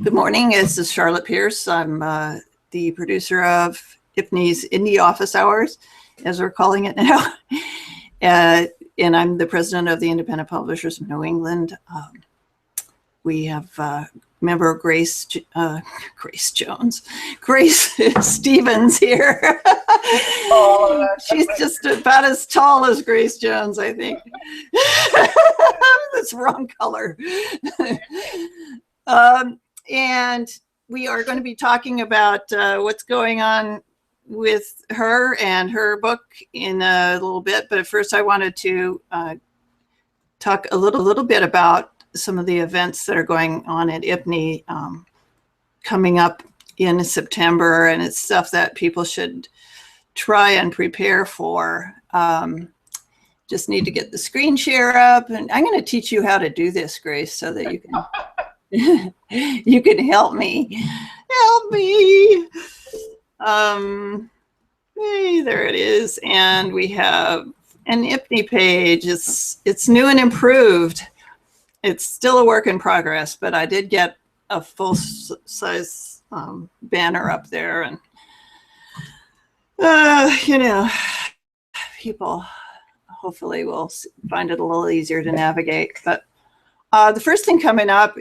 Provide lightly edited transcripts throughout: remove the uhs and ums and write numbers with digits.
Good morning. This is Charlotte Pierce. I'm the producer of IPNE's Indie Office Hours, as we're calling it now. And I'm the president of the Independent Publishers of New England. We have member Grace Jones, Grace Stevens here. She's just about as tall as Grace Jones, I think. That's wrong color. And we are going to be talking about what's going on with her and her book in a little bit. But first, I wanted to talk a little bit about some of the events that are going on at IPNE coming up in September, and it's stuff that people should try and prepare for. Just need to get the screen share up, and I'm going to teach you how to do this, Grace, so that you can you can help me. Help me. Hey, there it is, and we have an IPNE page. It's new and improved. It's still a work in progress, but I did get a full-size banner up there, and you know, people hopefully will find it a little easier to navigate. But the first thing coming up,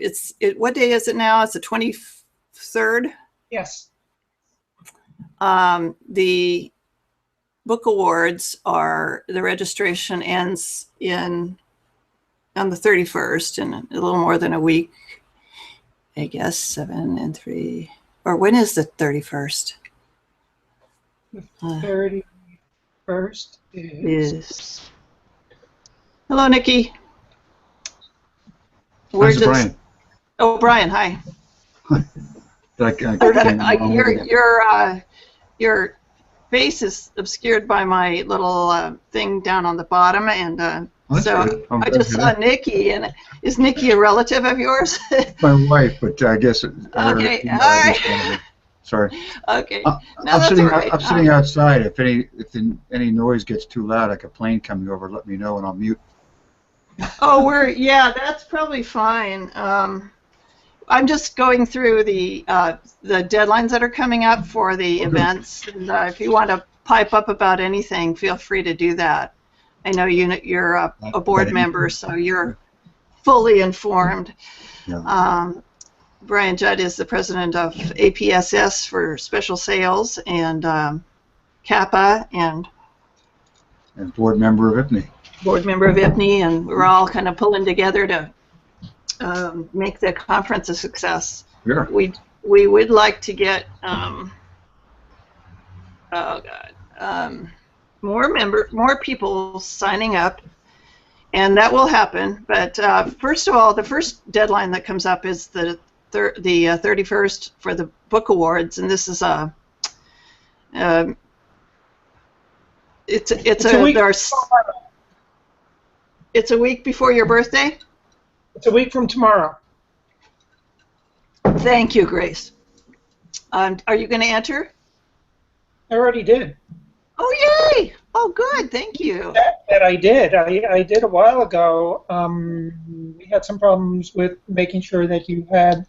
what day is it now? It's the 23rd. Yes. The book awards the registration ends on the 31st, in a little more than a week, I guess. 7 and 3, or when is the 31st? The 31st is. Hello, Nikki. Brian. Oh, Brian, hi. Your face is obscured by my little thing down on the bottom, and so I just saw Nikki. And is Nikki a relative of yours? My wife, but I guess. Okay, all right. Sorry. Okay. I'm sitting outside. If any noise gets too loud, like a plane coming over, let me know and I'll mute. Oh, yeah, that's probably fine. I'm just going through the deadlines that are coming up for the events, and if you want to pipe up about anything, feel free to do that. I know you're a board member, so you're fully informed. Yeah. Brian Judd is the president of APSS for special sales, and Kappa, and board member of IPNE. Board member of IPNE, and we're all kind of pulling together to make the conference a success. Sure. We would like to get more people signing up, and that will happen. But first of all, the first deadline that comes up is the 31st for the book awards, and this is it's a week before your birthday? It's a week from tomorrow. Thank you, Grace. Are you going to enter? I already did. Oh, yay! Oh, good. Thank you. That I did. I did a while ago. We had some problems with making sure that you had.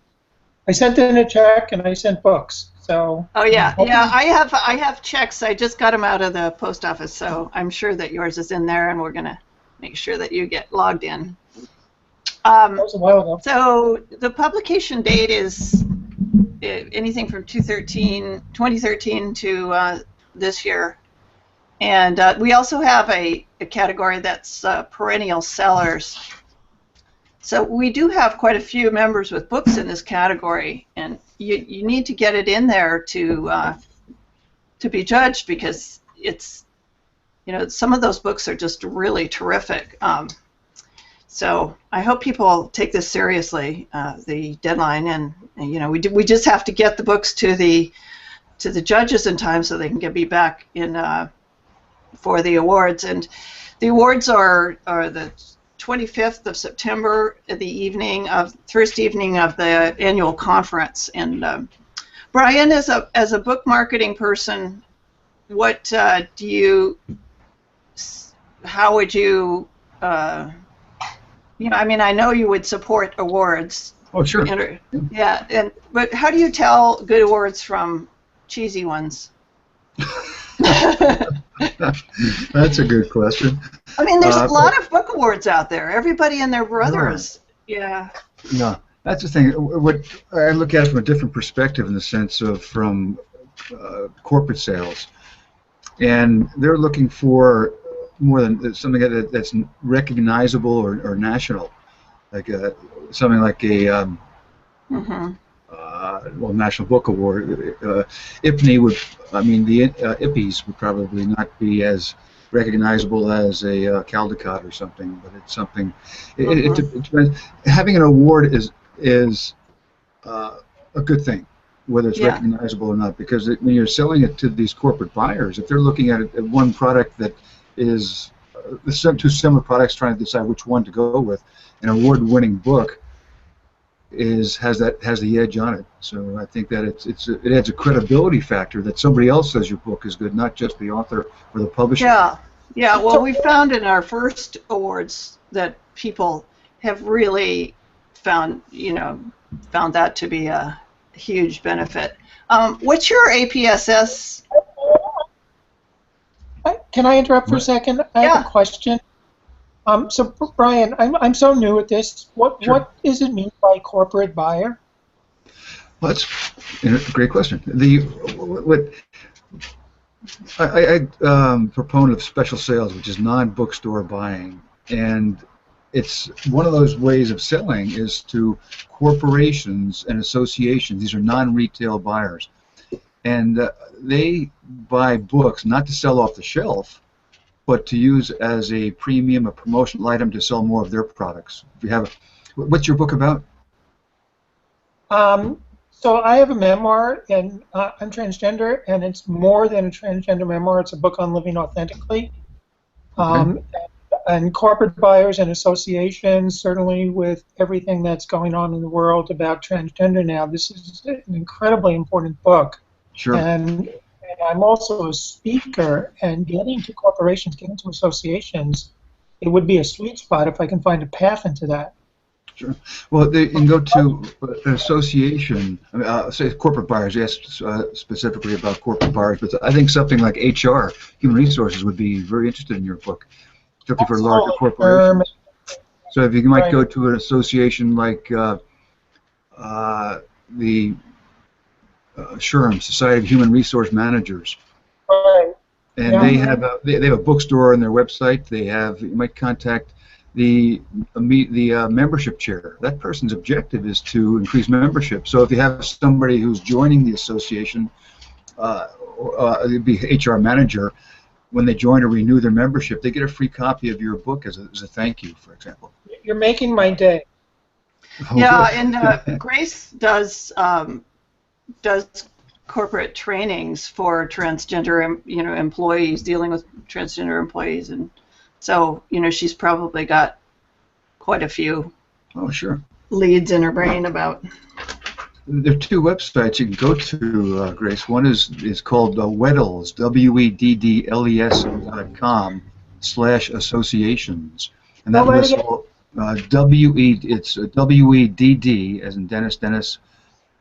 I sent in a check and I sent books. So. Oh yeah, yeah. I have checks. I just got them out of the post office, so I'm sure that yours is in there, and we're gonna make sure that you get logged in. That was a while ago. So the publication date is anything from 2013 to this year. And we also have a category that's perennial sellers. So we do have quite a few members with books in this category, and you need to get it in there to be judged, because it's, some of those books are just really terrific. So I hope people take this seriously, the deadline, and we just have to get the books to the judges in time so they can be back in for the awards. And the awards are the 25th of September, the first evening of the annual conference. And Brian, as a book marketing person, what how would you, I mean, I know you would support awards, Oh, sure. Yeah, but how do you tell good awards from cheesy ones? That's a good question. I mean, there's a lot of book awards out there. Everybody and their brothers. Yeah. Yeah, that's the thing. What I look at it from a different perspective in the sense of from corporate sales, and they're looking for more than something that's recognizable or national, like something like a well, National Book Award. IPNE would, I mean, the IPPEs would probably not be as recognizable as a Caldecott or something, but it's something. It depends. Having an award is a good thing, whether it's recognizable or not, because when you're selling it to these corporate buyers, if they're looking at one product that is two similar products, trying to decide which one to go with, an award-winning book has the edge on it. So I think that it adds a credibility factor that somebody else says your book is good, not just the author or the publisher. Yeah. Well, we found in our first awards that people have really found that to be a huge benefit. What's your APSS? Can I interrupt for a second? I have a question. So Brian, I'm so new at this. What does it mean by corporate buyer? Well, that's a great question. I'm a proponent of special sales, which is non-bookstore buying, and it's one of those ways of selling is to corporations and associations. These are non-retail buyers, and they buy books not to sell off the shelf, but to use as a premium, a promotional item to sell more of their products. If you have, what's your book about? So I have a memoir, and I'm transgender, and it's more than a transgender memoir. It's a book on living authentically. And corporate buyers and associations, certainly with everything that's going on in the world about transgender now, this is an incredibly important book. Sure. And I'm also a speaker, and getting to corporations, getting to associations, it would be a sweet spot if I can find a path into that. Sure. Well, you can go to an association, say corporate buyers, yes, specifically about corporate buyers, but I think something like HR, human resources, would be very interested in your book, particularly for larger corporations. So if you might go to an association like the SHRM, Society of Human Resource Managers, and they have a bookstore on their website. You might contact the membership chair. That person's objective is to increase membership. So if you have somebody who's joining the association, it'd be HR manager. When they join or renew their membership, they get a free copy of your book as a thank you, for example. You're making my day. Yeah, and Grace does corporate trainings for transgender, employees, dealing with transgender employees, and so she's probably got quite a few leads in her brain about. There are two websites you can go to, Grace. One is called Weddles, WEDDLES.com/associations, and that lists all it's WEDD as in Dennis,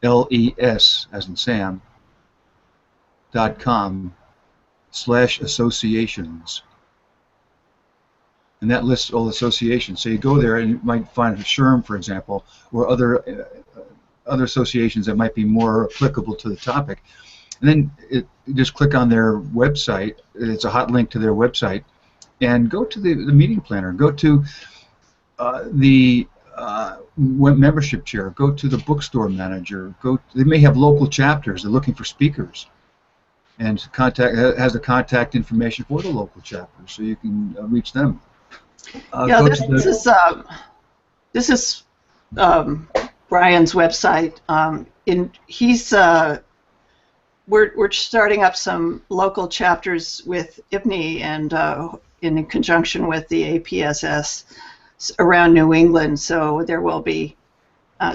LES as in Sam .com/associations, and that lists all associations. So you go there and you might find a SHRM, for example, or other associations that might be more applicable to the topic. And then you just click on their website. It's a hot link to their website, and go to the meeting planner. Go to the membership chair. Go to the bookstore manager. They may have local chapters. They're looking for speakers, and has the contact information for the local chapter, so you can reach them. This is Brian's website. We're starting up some local chapters with IPNE and in conjunction with the APSS around New England. So there will be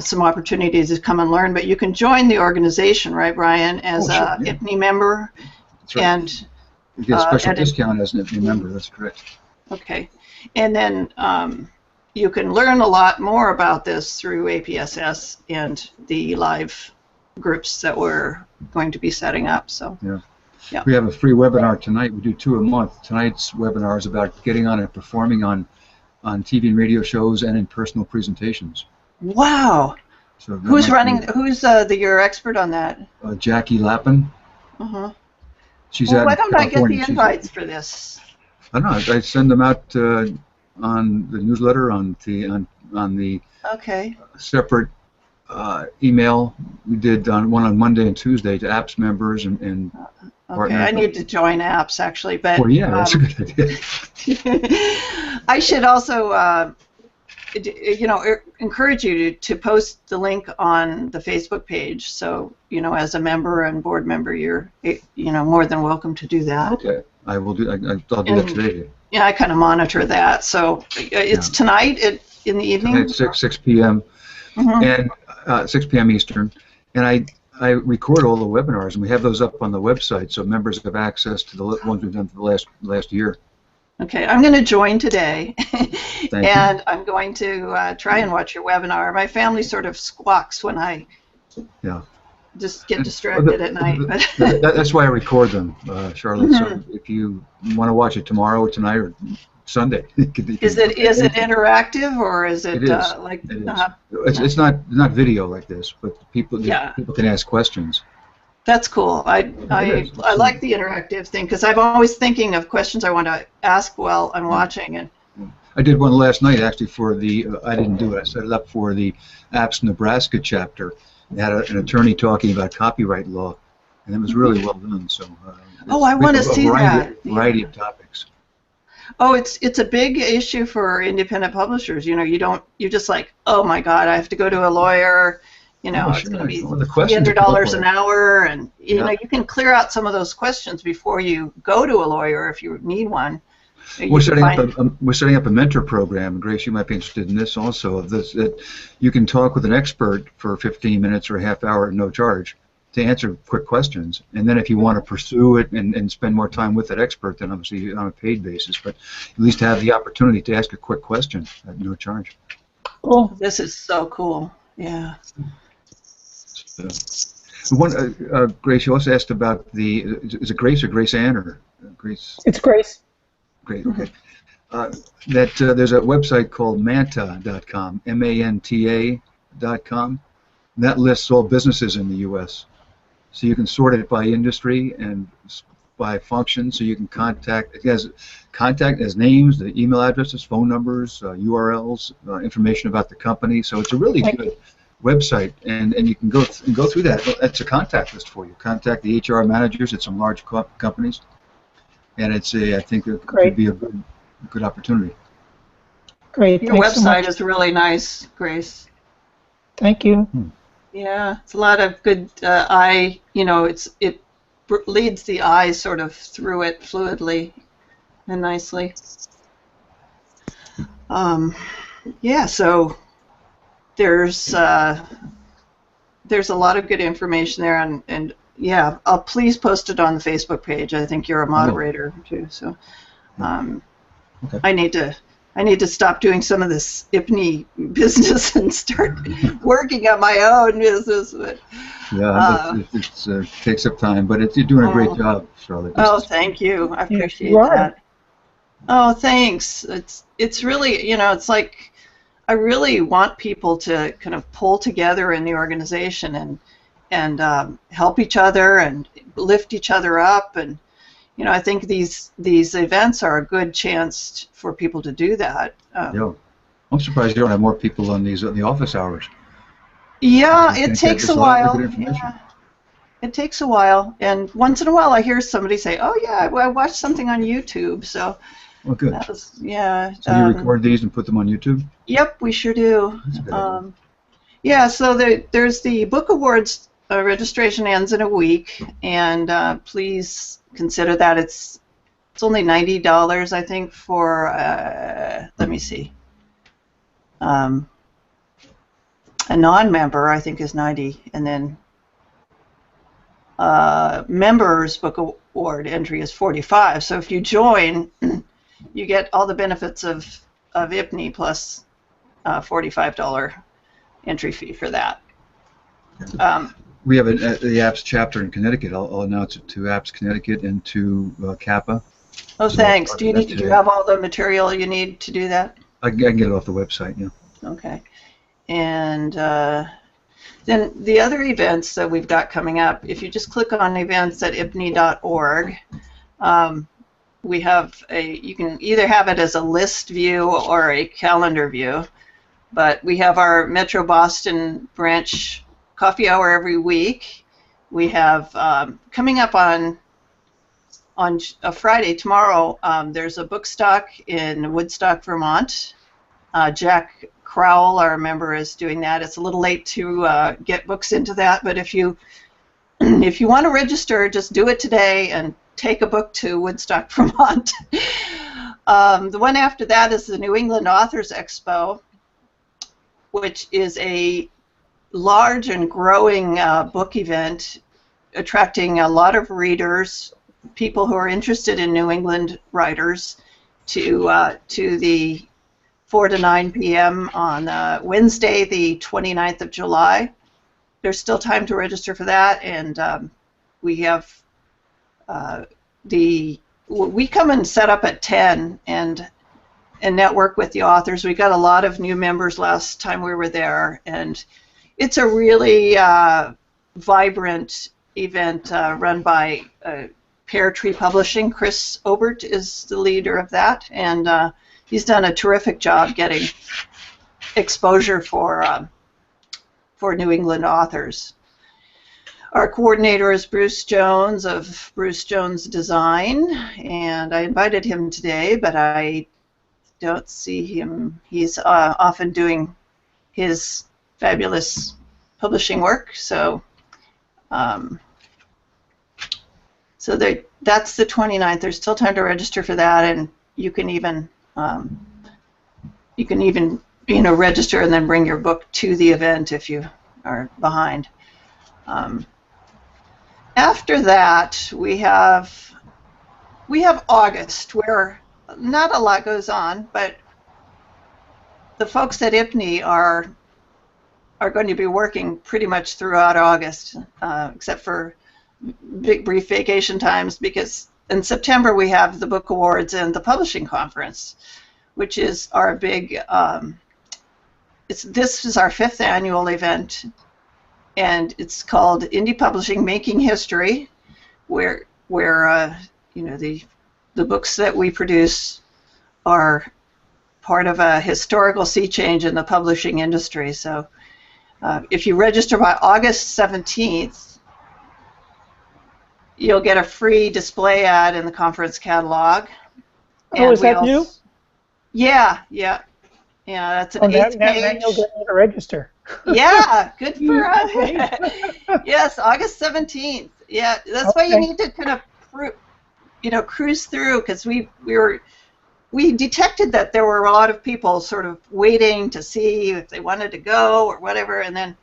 some opportunities to come and learn. But you can join the organization, right, Brian, as a IPNE member. That's right. And you get a special discount as an IPNE member. That's correct. Okay, and then you can learn a lot more about this through APSS and the live groups that we're going to be setting up. So Yeah. Yeah. We have a free webinar tonight. We do 2 a month. Tonight's webinar is about getting on and performing on TV and radio shows and in personal presentations. Wow. So Who's running? Who's your expert on that? Jackie Lappin. Uh-huh. She's Well, out why in don't I get California. the invites for this? I don't know. I send them out on the newsletter on the Okay. separate email. We did one on Monday and Tuesday to apps members and Okay, I need to join apps actually, but well, yeah, that's a good idea. I should also, encourage you to post the link on the Facebook page. So, as a member and board member, you're, more than welcome to do that. Okay, I will do. I'll do that today. Yeah, I kind of monitor that. So it's tonight in the evening. Tonight, 6 p.m. Mm-hmm. and 6 p.m. Eastern, and I record all the webinars, and we have those up on the website, so members have access to the ones we've done for the last year. Okay, I'm going to join today, and you. I'm going to try and watch your webinar. My family sort of squawks when I just get distracted at night. But That's why I record them, Charlotte. So if you want to watch it tomorrow or tonight or Sunday, is it interactive, or is it, like? It is. It's not video like this, but people can ask questions. That's cool. I like the interactive thing because I'm always thinking of questions I want to ask while I'm watching. And I did one last night actually for the. I didn't do it. I set it up for the Apps Nebraska chapter. They had an attorney talking about copyright law, and it was really well done. So. I want to see that. Variety of topics. Oh, it's a big issue for independent publishers. You're just like, oh my God, I have to go to a lawyer. It's going to be $300 an hour, and you can clear out some of those questions before you go to a lawyer if you need one. We're setting up a mentor program. Grace, you might be interested in this also. That you can talk with an expert for 15 minutes or a half hour at no charge to answer quick questions, and then if you want to pursue it and spend more time with that expert, then obviously on a paid basis, but at least have the opportunity to ask a quick question at no charge. Cool. This is so cool. Yeah. Grace, you also asked about is it Grace or Grace Ann or Grace? It's Grace. Great. Okay. There's a website called manta.com, manta.com. That lists all businesses in the U.S. So you can sort it by industry and by function. So you can contact. It has names, the email addresses, phone numbers, URLs, information about the company. So it's a really good website, and you can go through that. It's a contact list for you. Contact the HR managers at some large companies, and I think it could be a good opportunity. Great. Your website is really nice, Grace. Thank you. Yeah, it's a lot of good it leads the eye sort of through it fluidly and nicely. So there's a lot of good information there, and I'll please post it on the Facebook page. I think you're a moderator too, so okay. I need to stop doing some of this IPNE business and start working on my own business. But, it takes up time, but you're doing a great job, Charlotte. Thank you. I appreciate that. Oh, thanks. It's really, it's like I really want people to kind of pull together in the organization and help each other and lift each other up, and I think these events are a good chance for people to do that. I'm surprised you don't have more people on the office hours. Yeah, it takes a while. Yeah. It takes a while, and once in a while I hear somebody say, "Oh yeah, I watched something on YouTube." So. Oh, good. So you record these and put them on YouTube? Yep, we sure do. So there's the book awards. Registration ends in a week, and please consider that it's only $90, I think, for let me see. A non-member, I think, is $90, and then members book award entry is $45. So if you join, you get all the benefits of IPNE plus $45 entry fee for that. We have the APPS chapter in Connecticut. I'll announce it to APPS Connecticut and to Kappa. Oh, So thanks. I'll Do that you today. have all the material you need to do that? I can get it off the website, yeah. Okay. And then the other events that we've got coming up, if you just click on events at IPNE.org, we have you can either have it as a list view or a calendar view, but we have our Metro Boston branch coffee hour every week. We have coming up on a Friday, tomorrow, there's a book stock in Woodstock, Vermont. Jack Crowell, our member, is doing that. It's a little late to get books into that, but if you if you want to register, just do it today and take a book to Woodstock, Vermont. The one after that is the New England Authors Expo, which is a large and growing book event attracting a lot of readers, people who are interested in New England writers, to the 4 to 9 p.m. on Wednesday, the 29th of July. There's still time to register for that, and we have we come and set up at 10 and network with the authors. We got a lot of new members last time we were there, and it's a really vibrant event run by Pear Tree Publishing. Chris Obert is the leader of that, and he's done a terrific job getting exposure for New England authors. Our coordinator is Bruce Jones of Bruce Jones Design, and I invited him today, but I don't see him. He's often doing his fabulous publishing work, so that's the 29th. There's still time to register for that, and you can even register and then bring your book to the event if you are behind. After that, we have August, where not a lot goes on, but the folks at IPNE are going to be working pretty much throughout August, except for big brief vacation times, because in September we have the book awards and the publishing conference, which is our big this is our 5th annual event, and it's called Indie Publishing Making History, where the books that we produce are part of a historical sea change in the publishing industry. So if you register by August 17th, you'll get a free display ad in the conference catalog. Oh, is that you? Yeah, that's an 8th page. Now you'll get me to register. Yeah, good for us. Yes, August 17th. Yeah, that's why you need to kind of cruise through, because we detected that there were a lot of people sort of waiting to see if they wanted to go or whatever, and then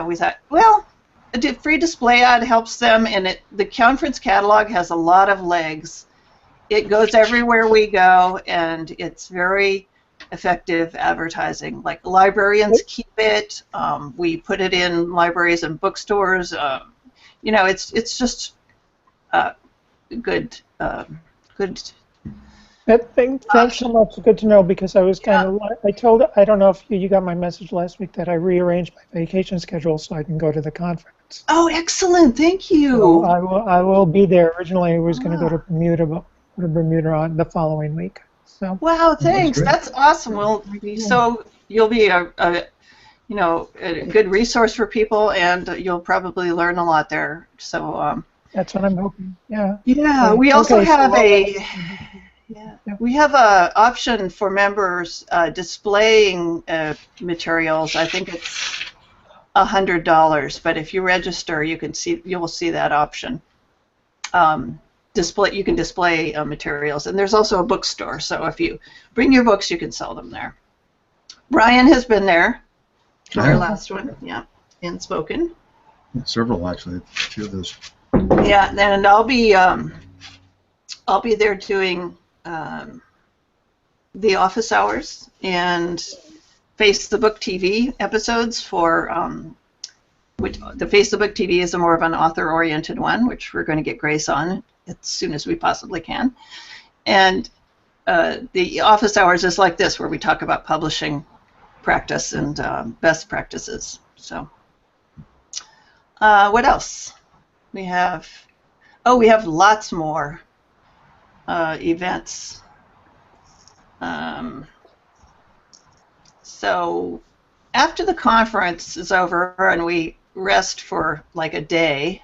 we thought, well, a free display ad helps them, and the conference catalog has a lot of legs. It goes everywhere we go, and it's very effective advertising. Like, librarians keep it. We put it in libraries and bookstores. It's just good. Thanks so much. Good to know, because I was kind of. I don't know if you got my message last week that I rearranged my vacation schedule so I can go to the conference. Oh, excellent! Thank you. So I will be there. Originally, I was going to go to Bermuda on the following week. So. Wow! Thanks. That's awesome. You'll be a good resource for people, and you'll probably learn a lot there. So. That's what I'm hoping. Yeah. Yeah. We also have we have a option for members displaying materials. I think it's $100, but if you register, you will see that option. You can display materials, and there's also a bookstore. So if you bring your books, you can sell them there. Brian has been there for our last one, and spoken. Yeah, several actually, a few of those. Yeah, and I'll be there doing the office hours and Face the Book TV episodes for which the Face the Book TV is a more of an author-oriented one, which we're going to get Grace on as soon as we possibly can. And the office hours is like this, where we talk about publishing practice and best practices. So, what else? We have lots more events. So after the conference is over and we rest for like a day.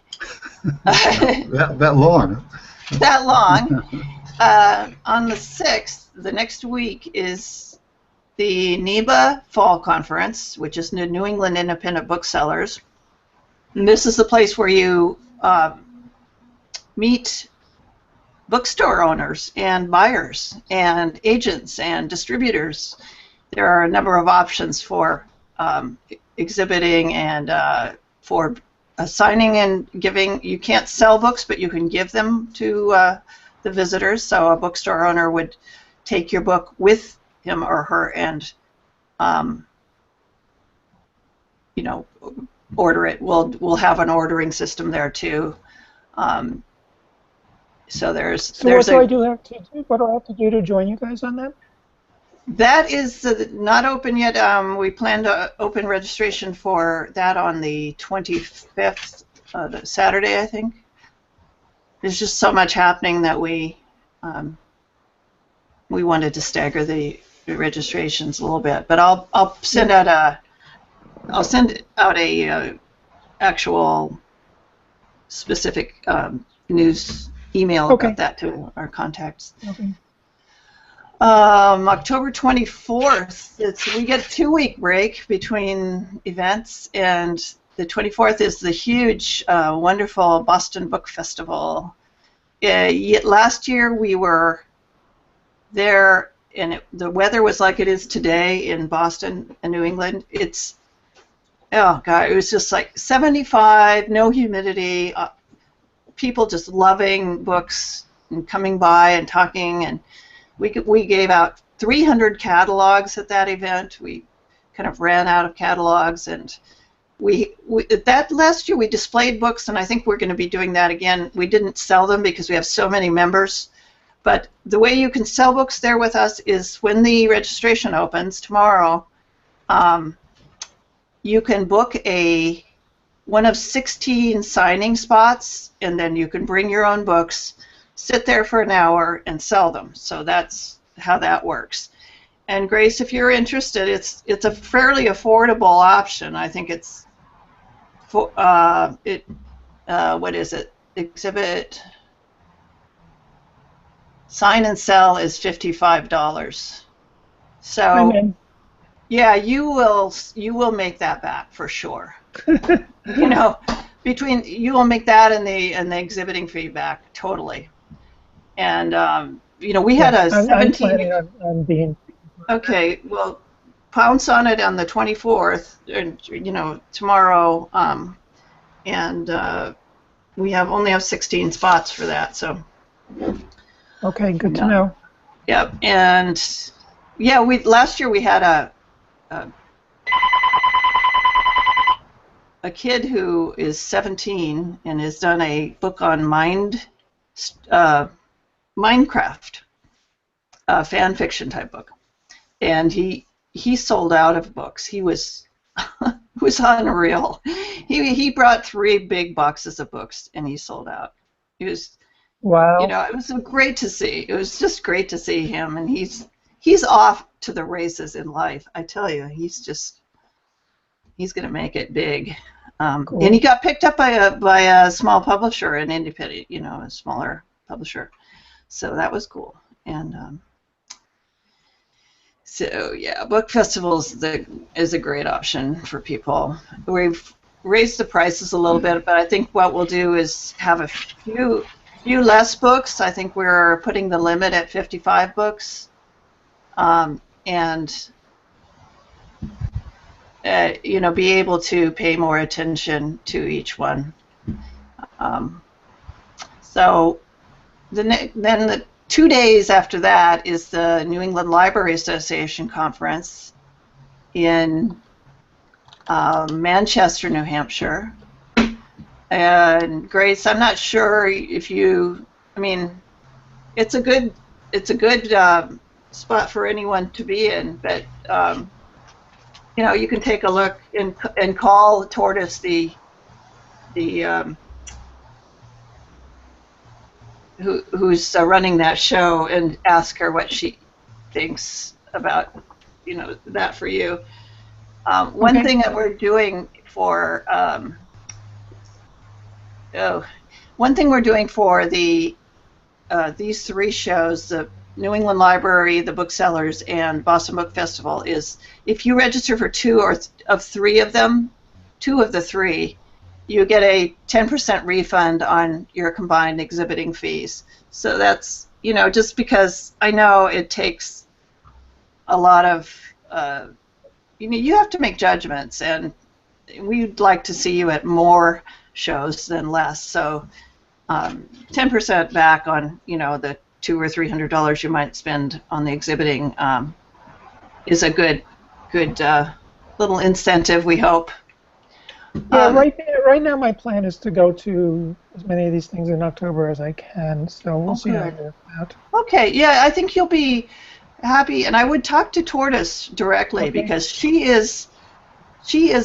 that long. That long. On the 6th, the next week, is the NEBA Fall Conference, which is the New England Independent Booksellers. And this is the place where you meet bookstore owners and buyers and agents and distributors. There are a number of options for exhibiting and for signing and giving. You can't sell books, but you can give them to the visitors. So a bookstore owner would take your book with him or her and, you know, order it. We'll have an ordering system there too. So there's what do I have to do to join you guys on that? That is not open yet. We plan to open registration for that on the 25th, Saturday, I think. There's just so much happening that we wanted to stagger the registrations a little bit. But I'll send out a actual specific news email about that to our contacts. Okay. October 24th, we get a 2-week break between events, and the 24th is the huge, wonderful Boston Book Festival. Last year we were there, and the weather was like it is today in Boston and New England. Oh God, it was just like 75, no humidity, people just loving books and coming by and talking, and we gave out 300 catalogs at that event. We kind of ran out of catalogs, and that last year we displayed books, and I think we're going to be doing that again. We didn't sell them because we have so many members, but the way you can sell books there with us is when the registration opens tomorrow, you can book one of 16 signing spots, and then you can bring your own books, sit there for an hour, and sell them. So that's how that works. And Grace, if you're interested, it's a fairly affordable option. I think it's what is it? Exhibit sign and sell is $55. So yeah, you will make that back for sure. You know, you will make that and the exhibiting fee back totally. And you know, we had a 17. I'm planning on being. Okay, well, pounce on it on the 24th, you know, tomorrow, and we only have 16 spots for that. So. Okay, good to know. Yep, and yeah, last year we had a kid who is 17 and has done a book on Minecraft, a fan fiction type book, and he sold out of books. He was was unreal. He brought 3 big boxes of books and he sold out. It was, wow. You know, it was great to see. It was just great to see him, and he's off to the races in life. I tell you, he's going to make it big. Cool. And he got picked up by a small publisher, an independent, you know, a smaller publisher. So that was cool. And so yeah, book festivals is a great option for people. We've raised the prices a little bit, but I think what we'll do is have a few less books. I think we're putting the limit at 55 books, and you know, be able to pay more attention to each one. So then the 2 days after that is the New England Library Association conference, in Manchester, New Hampshire. And Grace, I'm not sure if you, I mean, it's a good spot for anyone to be in, but you know, you can take a look and call Tortoise, who's running that show, and ask her what she thinks about, you know, that for you. One thing that we're doing for these three shows, the New England Library, the Booksellers, and Boston Book Festival, is if you register for two of three of them, two of the three, you get a 10% refund on your combined exhibiting fees. So that's, you know, just because I know it takes a lot of, you know, you have to make judgments, and we'd like to see you at more shows than less. So 10% back on, you know, the $200 or $300 you might spend on the exhibiting is a good little incentive, we hope. Yeah, right now my plan is to go to as many of these things in October as I can, so we'll see how it works out. Okay, yeah, I think you'll be happy, and I would talk to Tortoise directly, because she is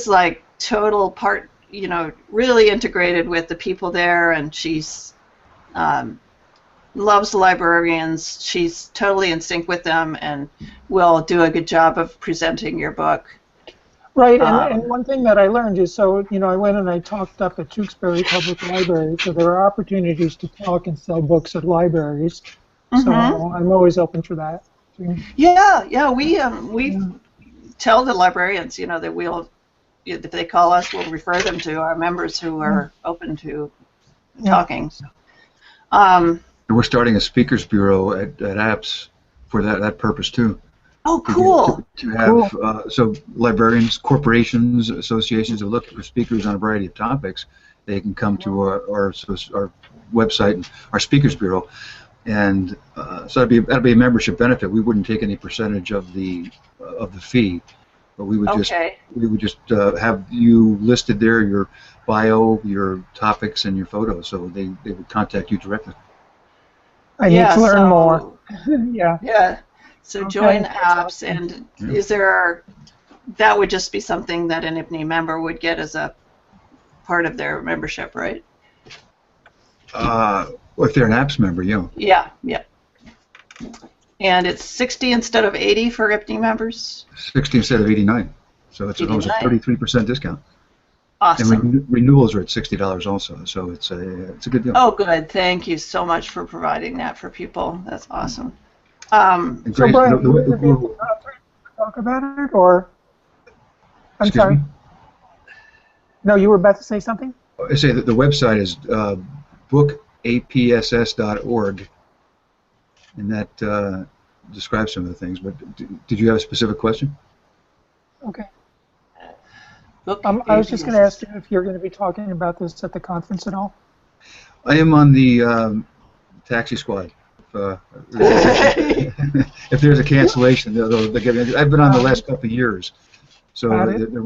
like total part, you know, really integrated with the people there, and she's loves the librarians. She's totally in sync with them, and will do a good job of presenting your book. Right, and one thing that I learned is, so, you know, I went and I talked up at Tewksbury Public Library, so there are opportunities to talk and sell books at libraries, so I'm always open for that. Yeah, we tell the librarians, you know, that we'll, if they call us, we'll refer them to our members who are open to talking. So. We're starting a speakers bureau at APS for that purpose too. Oh, cool. To have so librarians, corporations, associations are looking for speakers on a variety of topics. They can come to our website and our speakers bureau, and so that'd be a membership benefit. We wouldn't take any percentage of the fee, but we would just have you listed there, your bio, your topics, and your photos, so they would contact you directly. I need to learn more. Yeah. So join APS, and that would just be something that an IPNE member would get as a part of their membership, right? Well, if they're an APS member, yeah. Yeah. And it's 60 instead of 80 for IPNE members? 60 instead of 89. So it's almost a 33% discount. Awesome. And renewals are at $60 also, so it's a good deal. Oh, good. Thank you so much for providing that for people. That's awesome. So Brian, you were able to talk about it, or? I'm sorry. Me? No, you were about to say something? I say that the website is bookapss.org, and that describes some of the things. But did you have a specific question? Okay. I was just going to ask you if you're going to be talking about this at the conference at all. I am on the taxi squad. If there's a cancellation, they'll get me. I've been on the last couple of years, so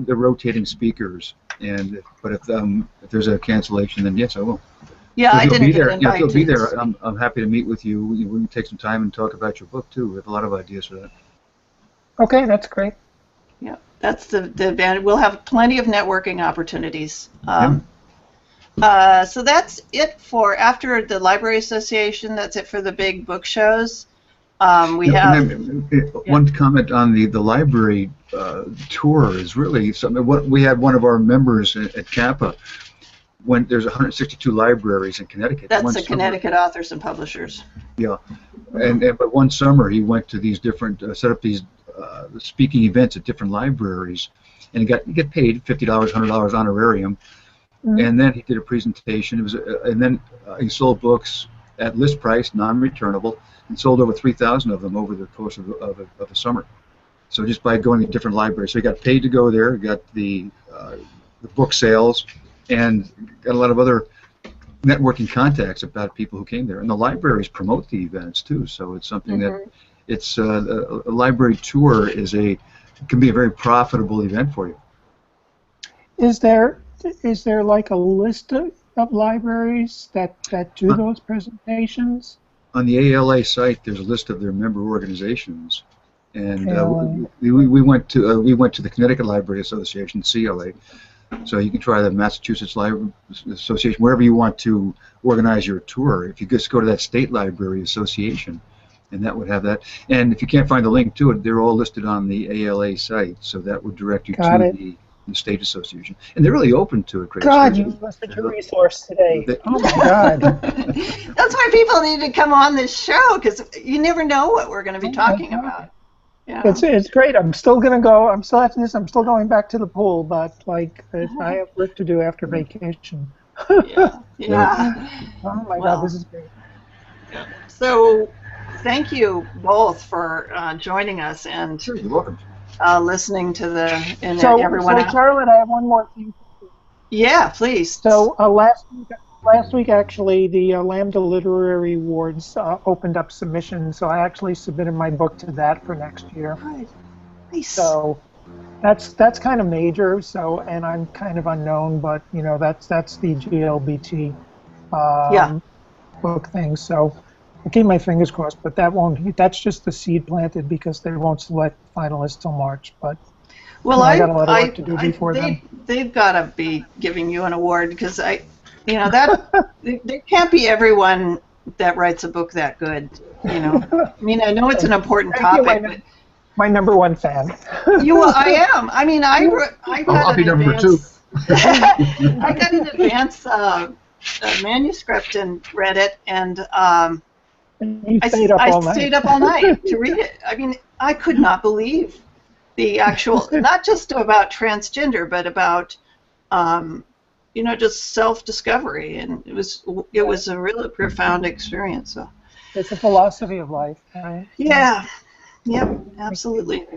they're rotating speakers. But if there's a cancellation, then yes, I will. Yeah, so I didn't get invited. If you'll be there, I'm happy to meet with you. We can take some time and talk about your book too. We have a lot of ideas for that. Okay, that's great. Yeah, that's the advantage. We'll have plenty of networking opportunities. So that's it for after the Library Association. That's it for the big book shows. We have one comment on the library tour is really something. What we had one of our members at Kappa. When there's 162 libraries in Connecticut. That's the Connecticut Authors and Publishers. Yeah, but one summer he went to these different set up these speaking events at different libraries, and he get paid $50, $100 honorarium. And then he did a presentation. It was, and then he sold books at list price, non-returnable, and sold over 3,000 of them over the course of the summer. So just by going to different libraries, so he got paid to go there, got the book sales, and got a lot of other networking contacts about people who came there. And the libraries promote the events too, so it's something that it's a library tour is a can be a very profitable event for you. Is there like a list of libraries that do those presentations? On the ALA site, there's a list of their member organizations, and ALA. we went to the Connecticut Library Association, CLA. So you can try the Massachusetts Library Association, wherever you want to organize your tour. If you just go to that State Library Association, and that would have that. And if you can't find the link to it, they're all listed on the ALA site, so that would direct you to the State Association. And they're really open to it, Grace. God, you must be a resource today. Oh my God. That's why people need to come on this show, because you never know what we're going to be talking about. Yeah. It's great. I'm still gonna go. I'm still after this. I'm still going back to the pool, but like I have work to do after vacation. Yeah. Yeah. Oh my God, this is great. So, thank you both for joining us and Sure, you're welcome. Listening to everyone. So Charlotte, I have one more thing. Yeah, please. So last week actually, the Lambda Literary Awards opened up submissions, so I actually submitted my book to that for next year. Right. Nice. So that's kind of major. So, and I'm kind of unknown, but you know that's the GLBT book thing. So I'll keep my fingers crossed, but that's just the seed planted because they won't select finalists till March. But well, I got a lot of work to do before then. They've got to be giving you an award because that there can't be everyone that writes a book that good. I mean, I know it's an important topic, but my number one fan. I am. I mean, I got I'll be number two. I got an advance manuscript and read it, and I stayed up all night to read it. I mean, I could not believe the actual, not just about transgender, but about just self-discovery, and it was a really profound experience. So it's a philosophy of life, right? Yeah. Yep. Absolutely.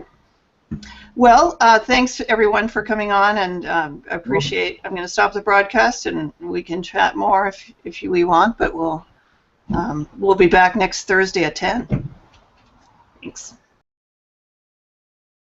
Well, thanks everyone for coming on, and I appreciate. I'm going to stop the broadcast, and we can chat more if we want, but we'll be back next Thursday at 10. Thanks.